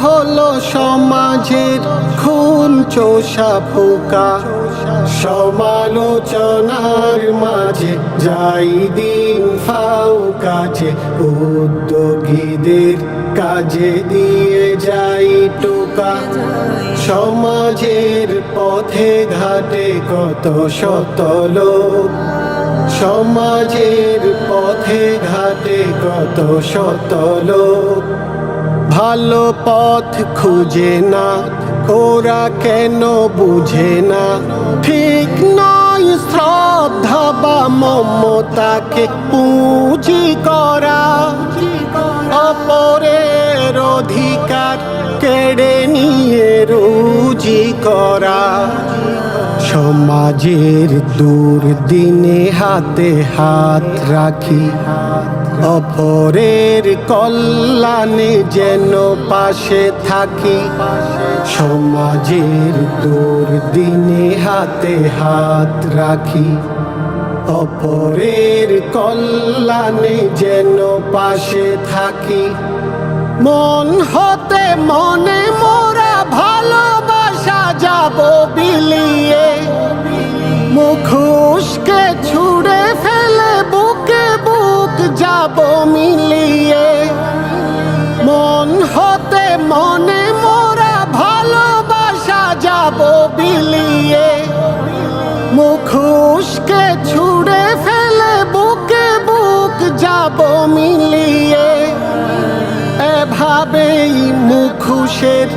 হলো সমাজের খুন চোষা ফোকা, সমালোচনার মাঝে যাই দিন ফাও কাছে, উদ্যোগীদের কাজে দিয়ে যাই টোকা। সমাজের পথে ঘাটে কত শত লোক, সমাজের পথে ঘাটে কত শত লোক, ভালো পথ খুঁজে না, ওরা কেন বুঝে না? ঠিক নয় শ্রদ্ধা বা মমতাকে পুঁজি করা, অপরের অধিকার কেড়ে নিয়ে রুজি করা। সমাজের দুর্দিনে হাতে হাত রাখি, অপরের কল্যাণে যেন পাশে থাকি। সমাজের দুর্দিনে হাতে হাত রাখি, অপরের কল্যাণে যেন পাশে থাকি। মন হতে মনে মোরা ভালোবাসা যাব বিলিয়ে, মুখোশকে ছুঁড়ে ফেলে বুকে বুক যাব মিলিয়ে। মন হতে মনে মোরা ভালোবাসা যাব বিলিয়ে, মুখোশকে ছুঁড়ে ফেলে বুকে বুক যাব মিলিয়ে। এভাবেই মুখোশের